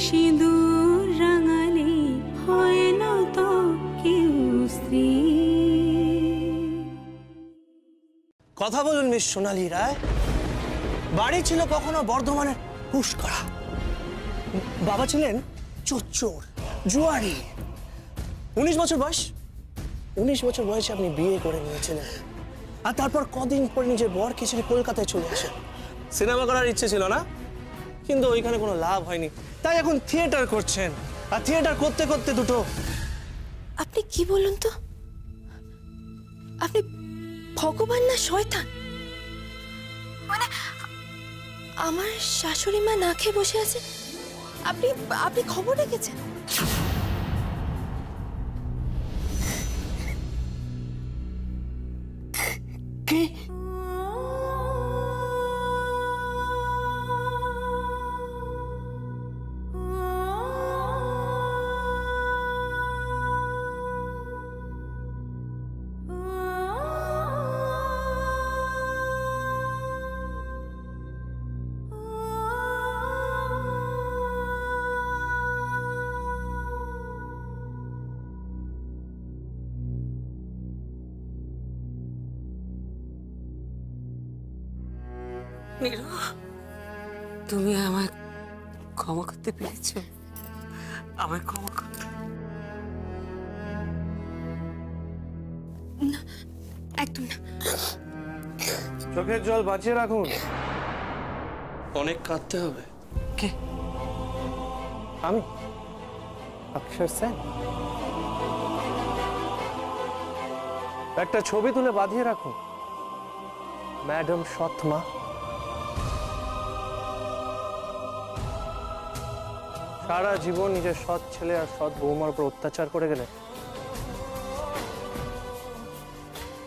সিঁদুর রাঙালে হয় না তো কেউ স্ত্রী। কথা বলুন মিস সোনালী রায়। বাড়ি ছিল কখনো বর্ধমানের পুষ্করা। বাবা ছিলেন চোর, জুয়ারি। 19 বছর বয়স, 19 বছর বয়সে আপনি বিয়ে করে নিয়েছিলেন, আর তারপর কদিন পর নিজের বরকে ছেড়ে কলকাতায় চলে আসেন। সিনেমা করার ইচ্ছে ছিল না, কিন্তু ওইখানে কোনো লাভ হয়নি, তাই এখন থিয়েটার করছেন। আর থিয়েটার করতে করতে দুটো। আপনি কি বলুন তো, আপনি ভগবান না শয়তান? মানে আমার শাশুড়ি মা না খেয়ে বসে আছে, আপনি আপনি খবর রেখেছেন? কি? নীরু, তুমি আমায় ক্ষমা করতে পেরেছো? আমায় ক্ষমা করতে? না, একদম না। চোখের জল বাঁচিয়ে রাখুন, অনেক কাঁদতে হবে। কে? আমি, অক্ষর সেন। একটা ছবি তুলে বাঁধিয়ে রাখুন, ম্যাডাম সৎমা। সারা জীবন নিজের সৎ ছেলে আর সৎ বৌমার উপর অত্যাচার করে গেলে,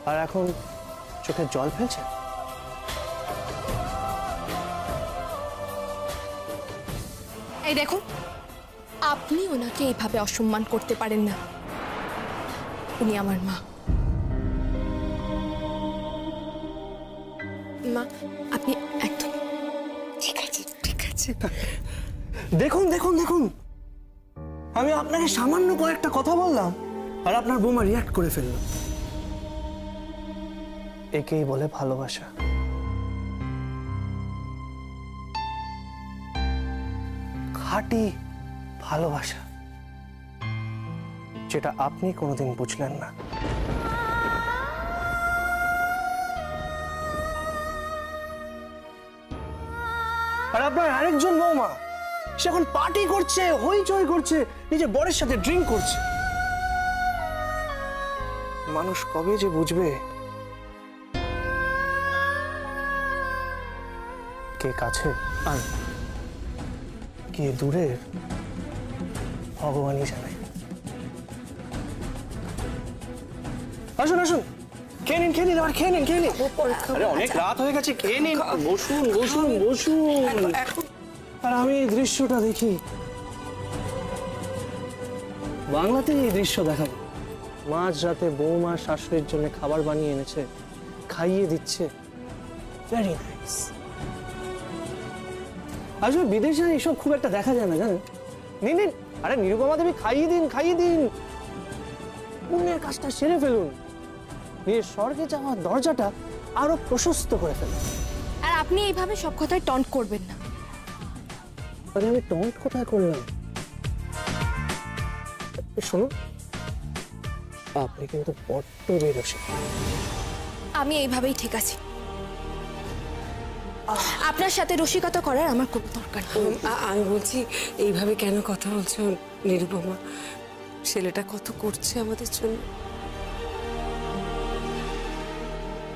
আর এখন চোখে জল ফেলছে। এই দেখুন, আপনি ওনাকে এইভাবে অসম্মান করতে পারেন না। উনি আমার মা। মা, আপনি একদম ঠিক আছে, ঠিক আছে। দেখুন দেখুন দেখুন, আমি আপনাকে সামান্য কয়েকটা কথা বললাম আর আপনার বৌমা রিয়াক্ট করে ফেলল। একেই বলে ভালোবাসা। খাঁটি ভালোবাসা, যেটা আপনি কোনোদিন বুঝলেন না। আর আপনার আরেকজন বৌমা, সে এখন পার্টি করছে, হইচই করছে, নিজের বরের সাথে ড্রিঙ্ক করছে। মানুষ কবে যে বুঝবে কে কাছে আর কে দূরের, ভগবানই জানে। আসুন আসুন, খেয়ে নিন, খেয়ে নিন, আবার খেয়ে নিন, খেয়ে নিন। আরে অনেক রাত হয়ে গেছে, খেয়ে নিন। বসুন বসুন বসুন। আর আমি এই দৃশ্যটা দেখি, বাংলাতে এই দৃশ্য দেখাবো। মাঝ রাতে বৌমা শাশুড়ির জন্য খাবার বানিয়ে এনেছে, খাইয়ে দিচ্ছে। Very nice. আসলে বিদেশে এইসব খুব একটা দেখা যায় না, জানেন? নিন নিন, আরে নিরুপমা দেবী, খাইয়ে দিন, খাইয়ে দিন। পুণ্যের কাজটা সেরে ফেলুন, নিজের স্বর্গে যাওয়ার দরজাটা আরো প্রশস্ত করে ফেলুন। আর আপনি এইভাবে সব কথায় টন্ট করবেন না। আরে আমি টন্ট কোথায় করলাম? শুনুন, আপনি কিন্তু বড্ড বেরোসে। আমি এইভাবেই ঠিক আছি। আপনার সাথে রসিকতা করার আমার খুব দরকার। আমি বলছি, এইভাবে কেন কথা বলছো নিরুপমা? ছেলেটা কত করছে আমাদের জন্য।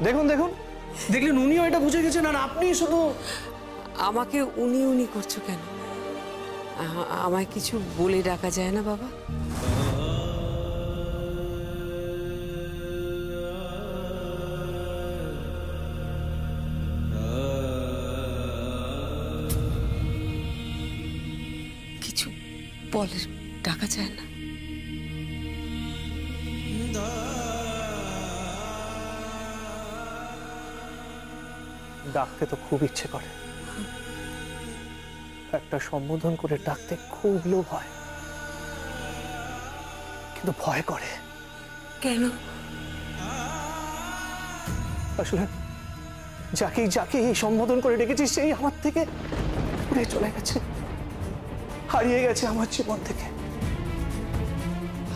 দেখুন দেখুন, দেখলেন উনিও এটা বুঝে গেছেন, আর আপনি শুধু আমাকে উনি উনি করছো কেন? আমায় কিছু বলে ডাকা যায় না বাবা? কিছু বলে ডাকা যায় না? ডাকতে তো খুব ইচ্ছে করে, একটা সম্বোধন করে ডাকতে খুব লোভ হয়, কিন্তু ভয় করে। কেন? আসলে যাকে যাকে এই সম্বোধন করে ডেকেছি সেই আমার থেকে উড়ে চলে গেছে, হারিয়ে গেছে আমার জীবন থেকে।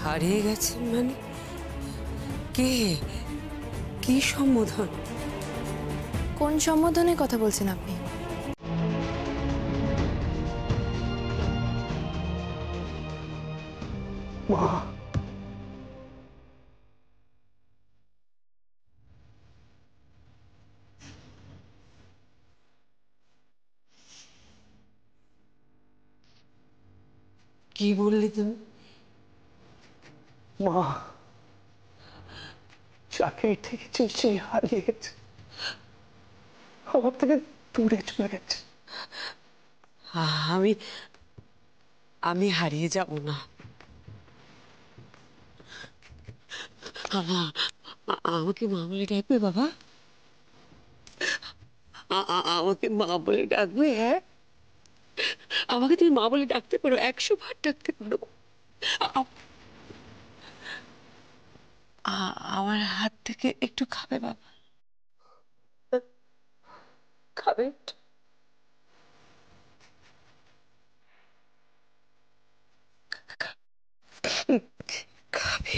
হারিয়ে গেছে মানে? কে? কি সম্বোধন? কোন সম্বোধনের কথা বলছেন আপনি? মা, কি বললি তুমি? মা, যাকে ঠেকেছি সেই হারিয়ে গেছে, আমার থেকে দূরে চলে গেছে। আমি আমি হারিয়ে যাব না। আমাকে মা বলে ডাকবে বাবা? আমাকে মা বলে ডাকবে? হ্যাঁ, আমাকে তুমি মা বলে ডাকতে পারো, 100 বার ডাকতে পারো। আমার হাত থেকে একটু খাবে বাবা? খাবে একটু? খাবে?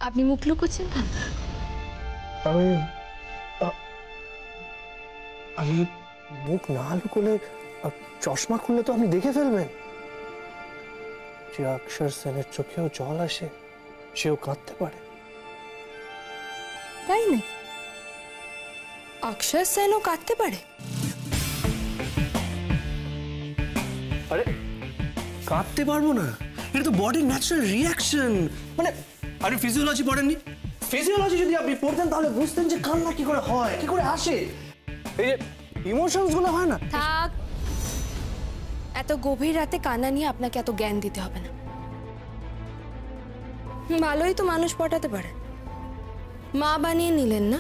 আপনি মুখ লুকোচ্ছেন কেন? আমি আমি মুখ না লুকোলে, চশমা খুললে তো আপনি দেখে ফেলবেন। যে অক্ষর সেনের চোখেও জল আসে, সেও কাঁদতে পারে। তাই নাকি? অক্ষর সেনও কাঁদতে পারে? আরে কাঁদতে পারবো না, এটা তো বডির ন্যাচারাল রিয়াকশন। মানে আপনি ফিজিওলজি পড়েননি? ফিজিওলজি যদি আপনি পড়তেন তাহলে বুঝতেন যে কান্না কি করে হয়, কি করে আসে। এই যে ইমোশনস গুলো হয় না। থাক, এত গভীর রাতে কান্না নিয়ে আপনাকে এত জ্ঞান দিতে হবে না। ভালোই তো মানুষ পটাতে পারে, মা বানিয়ে নিলেন না?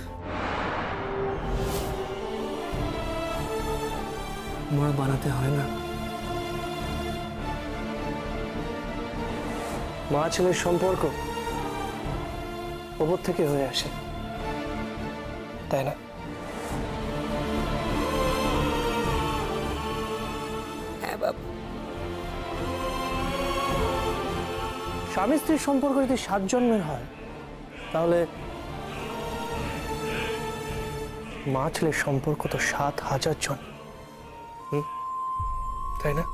মা বানাতে হয় না, মা ছেলের সম্পর্ক ওপর থেকে হয়ে আসে, তাই না? হ্যাঁ বাবা। স্বামী স্ত্রীর সম্পর্ক যদি 7 জন্মের হয়, তাহলে মা ছেলের সম্পর্ক তো 7,000 জন, তাই না?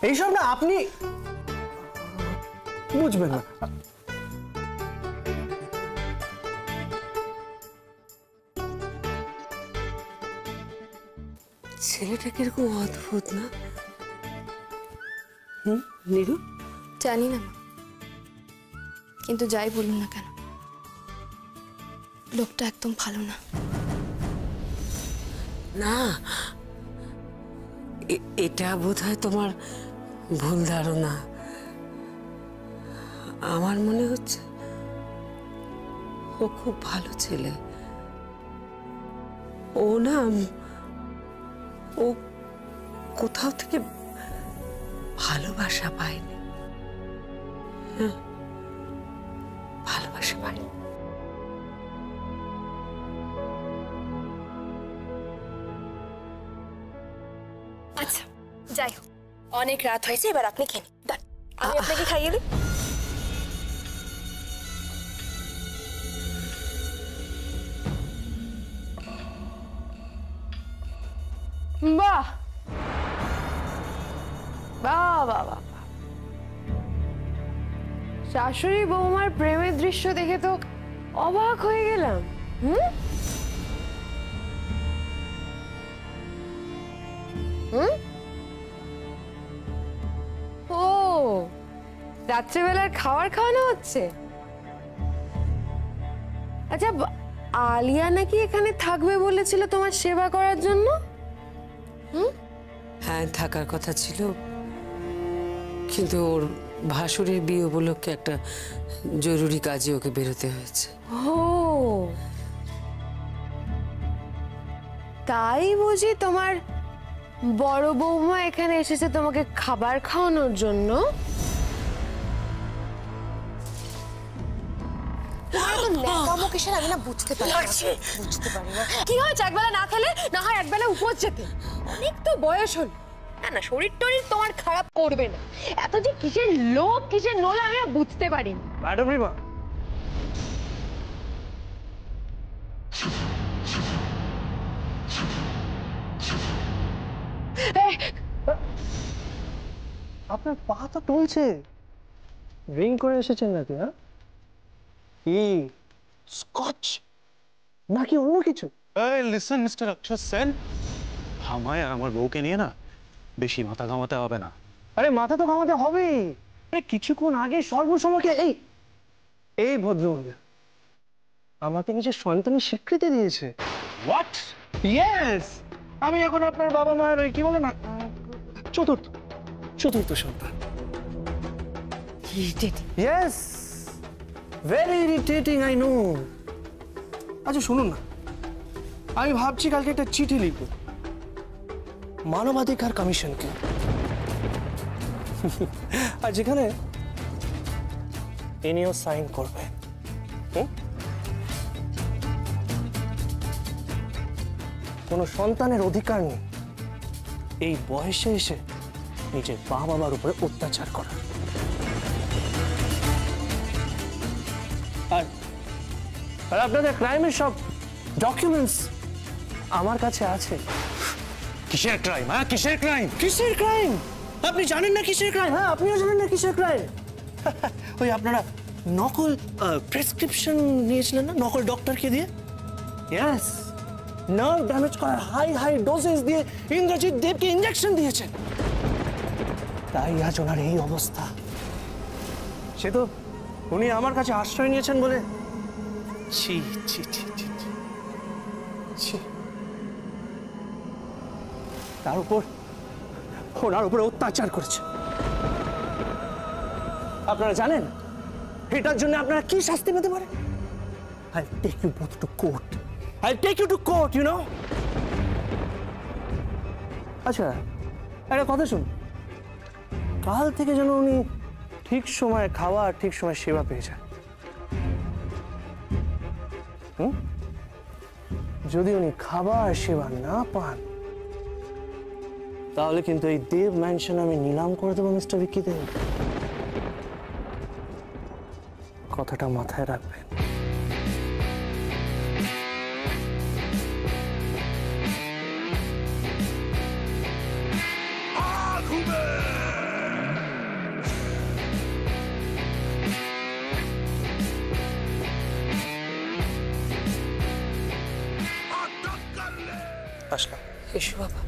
এইসব না আপনি বুঝবেন না। ছেলেটা কিরকম অদ্ভুত না? নীরু? জানি না মা, কিন্তু যাই বলুন না কেন, লোকটা একদম ভালো না। না, এটা বোধহয় তোমার ভুল ধারণা। আমার মনে হচ্ছে ও খুব ভালো ছেলে। ও না, ও কোথাও থেকে ভালোবাসা পায়নি। হ্যাঁ, পারি। আচ্ছা যাই হোক, অনেক রাত হয়েছে, এবার আপনি খেয়ে নিন। আমি আপনাকে খাইয়ে দিই। বাহ বাহ বাহ বাহ, শাশুড়ি বৌমার প্রেমের দৃশ্য দেখে তো অবাক হয়ে গেলাম। হুম হুম ও, রাত্রেবেলার খাবার খাওয়ানো হচ্ছে। আচ্ছা, আলিয়া নাকি এখানে থাকবে বলেছিল তোমার সেবা করার জন্য? হ্যাঁ, থাকার কথা ছিল, কিন্তু ওর ভাসুরের বিয়ে উপলক্ষে একটা জরুরি কাজে ওকে বেরোতে হয়েছে। ও, তাই বুঝি তোমার বড় বৌমা এখানে এসেছে তোমাকে খাবার খাওয়ানোর জন্য? আমি না বুঝতে পারি না কি হয়েছে। একবেলা না খেলে না হয় একবেলা উপোস যেতে। অনেক তো বয়স হল, না না শরীর টরীর তোমার খারাপ করবে না। এত যে কিসের লোভ কিসের নোলা আমি বুঝতে পারি না। ম্যাডাম রিমা, আপনার পা তো টলছে, ড্রিঙ্ক করে এসেছেন নাকি? হ্যাঁ, কি স্কচ নাকি অন্য কিছু? এই লিসেন মিস্টার অক্ষর সেন, আমায় আর আমার বউকে নিয়ে না বেশি মাথা ঘামাতে হবে না। আরে মাথা তো ঘামাতে হবেই। আরে কিছুক্ষণ আগে সর্বসময়কে এই ভদ্রমহিলা আমাকে নিজের সন্তানের স্বীকৃতি দিয়েছে। হোয়াট? ইয়েস, আমি এখন আপনার বাবা মায়ের ওই কি বলে না চতুর্থ সন্তান। Yes, very irritating, I know. আচ্ছা শুনুন না, আমি ভাবছি কালকে একটা চিঠি লিখব মানবাধিকার কমিশনকে, আর যেখানে ইনিও সাইন করবে। কোনো সন্তানের অধিকার নেই এই বয়সে এসে নিজের বাবার উপরে অত্যাচার করা। আর আপনাদের ক্রাইমের সব ডকুমেন্টস আমার কাছে আছে। কিসের ক্রাইম? হ্যাঁ, কিসের ক্রাইম? কিসের ক্রাইম? আপনি জানেন না কিসের ক্রাইম? হ্যাঁ, আপনিও জানেন না কিসের ক্রাইম? ওই আপনারা নকল প্রেসক্রিপশন নিয়েছিলেন না, নকল ডক্টরকে দিয়ে। ইয়েস, নার্ভ ড্যামেজ করার হাই ডোজেস দিয়ে ইন্দ্রজিৎ দেবকে ইঞ্জেকশন দিয়েছেন, তাই আজ ওনার এই অবস্থা। সে তো উনি আমার কাছে আশ্রয় নিয়েছেন বলে ছি ছি ছি ছি ছি, তার উপর ওনার উপরে অত্যাচার করেছে। আপনারা জানেন এটার জন্য আপনারা কি শাস্তি পেতে পারেন? I'll take you both to court. I'll take you to court, you know? আচ্ছা, একটা কথা শুন, কাল থেকে যেন উনি ঠিক সময় খাওয়া আর ঠিক সময় সেবা পেয়ে যান। যদি উনি খাবার সেবা না পান তাহলে কিন্তু এই দেব ম্যানশন আমি নিলাম করে দেবো মিস্টার ভিকি দেব। কথাটা মাথায় রাখবেন। আসলাম। এসো বাবা।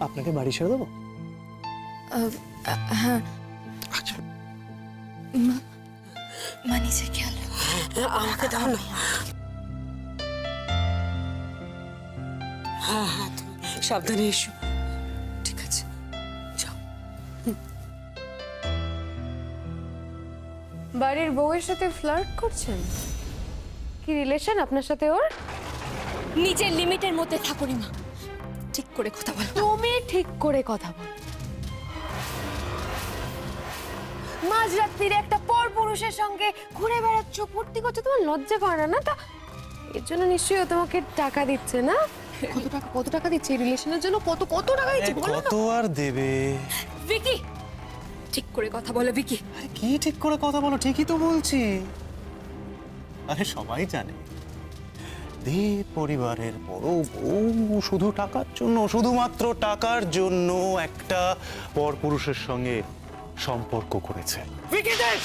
আপনাকে বাড়ি ছেড়ে দেবো? হ্যাঁ, আচ্ছা, মা নিজের খেয়াল আমাকে দাও না। হ্যাঁ হ্যাঁ, তুমি সাবধানে এসো। ঠিক আছে, যাও। বাড়ির বউয়ের সাথে ফ্লার্ট করছেন? কি রিলেশন আপনার সাথে ওর? নিজের লিমিটের মধ্যে থাকুন মা, ঠিক করে কথা বলো। তুমি ঠিক করে কথা বল। মাঝরাত্রিরে একটা পরপুরুষের সঙ্গে ঘুরে বেড়াচ্ছ, ফুর্তি করছো, তোমার লজ্জা করে না? তা এর জন্য নিশ্চয়ই ও তোমাকে টাকা দিচ্ছে না? কত টাকা দিচ্ছে রিলেশনের জন্য? কত টাকা দিচ্ছে বলো না। কত আর দেবে? ভিকি, ঠিক করে কথা বলো ভিকি। আরে কি ঠিক করে কথা বলো? ঠিকই তো বলছি। আরে সবাই জানে দেব পরিবারের বড় বউ শুধু টাকার জন্য, শুধুমাত্র টাকার জন্য একটা পরপুরুষের সঙ্গে সম্পর্ক করেছে। ভিকি দেব!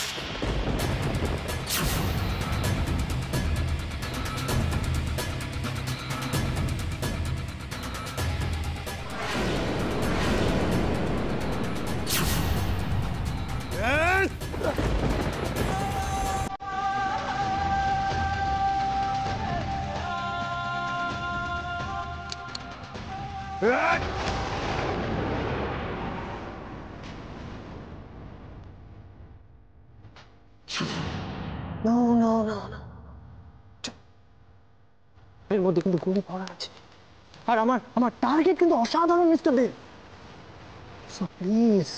এর মধ্যে কিন্তু গুলি পড়া আছে, আর আমার টার্গেট কিন্তু অসাধারণ মিস্টার দেব। সো প্লিজ,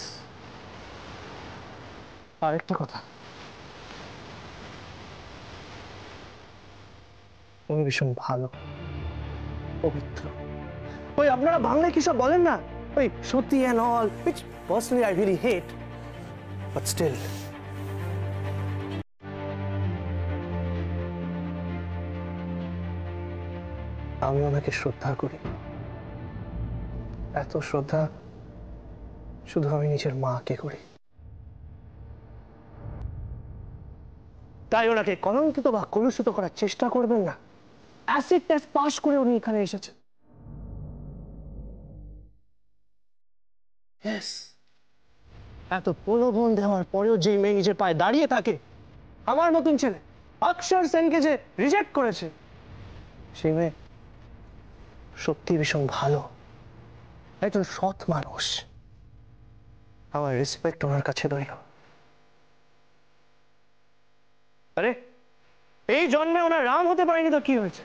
আরেকটা কথা, উনি ভীষণ ভালো, পবিত্র। ওই আপনারা বাংলায় কি সব বলেন না, ওই সত্যি and all, which personally I really hate, but still আমি ওনাকে শ্রদ্ধা করি। এত শ্রদ্ধা শুধু আমি নিজের মাকে করি। তাই ওনাকে কলঙ্কিত বা কলুষিত করার চেষ্টা করবেন না। অ্যাসিড টেস্ট পাস করে উনি এখানে এসেছেন। এত প্রলোভন দেওয়ার পরেও যে মেয়ে নিজের পায়ে দাঁড়িয়ে থাকে, আমার মতন ছেলে অক্ষর সেনকে যে রিজেক্ট করেছে, সেই মেয়ে সত্যি ভীষণ ভালো, একজন সৎ মানুষ। আমার রেসপেক্ট ওনার কাছে রইল। আরে এই জন্মে ওনার রাম হতে পারেনি তো কি হয়েছে,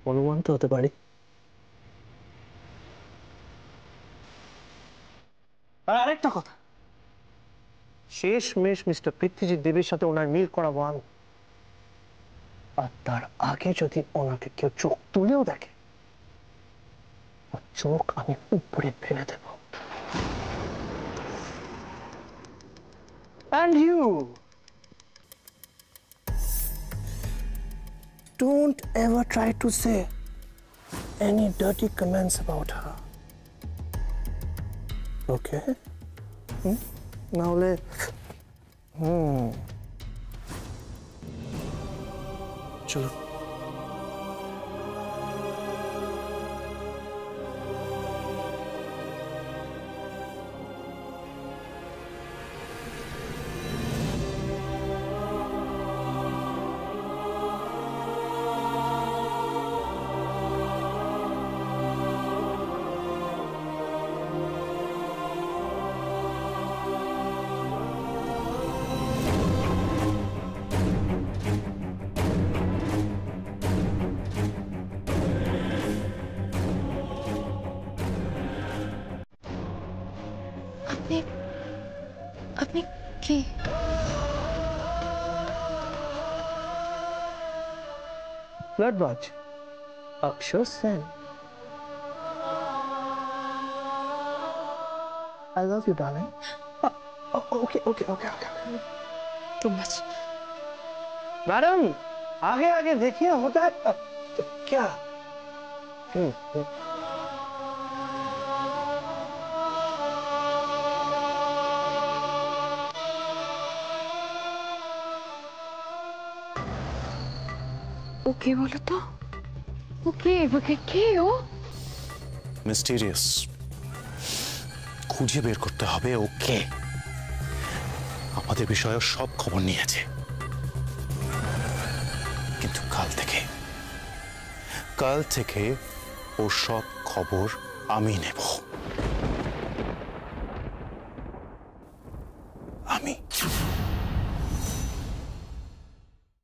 হনুমান তো হতে পারি। আর আরেকটা কথা, শেষমেশ মিস্টার পৃথ্বীজিৎ দেবের সাথে ওনার মিল করাবো আমি। আর তার আগে যদি ওনাকে কেউ চোখ তুলেও দেখে, চোখ আমি উপরে ফেলে দেব। And you don't ever try to say any dirty comments about her. Okay? নাহলে চলো। আপনি কে? ব্লাডবাজ অক্ষর Sen. I love you, darling. Okay. Too much. Madam आगे देखिए होता है क्या? ওকে বলো তো, ওকে কে ও? মিস্টিরিয়াস, খুঁজে বের করতে হবে ওকে। আমাদের বিষয়ে সব খবর নিয়েছে, কিন্তু কাল থেকে ওর সব খবর আমি নেব।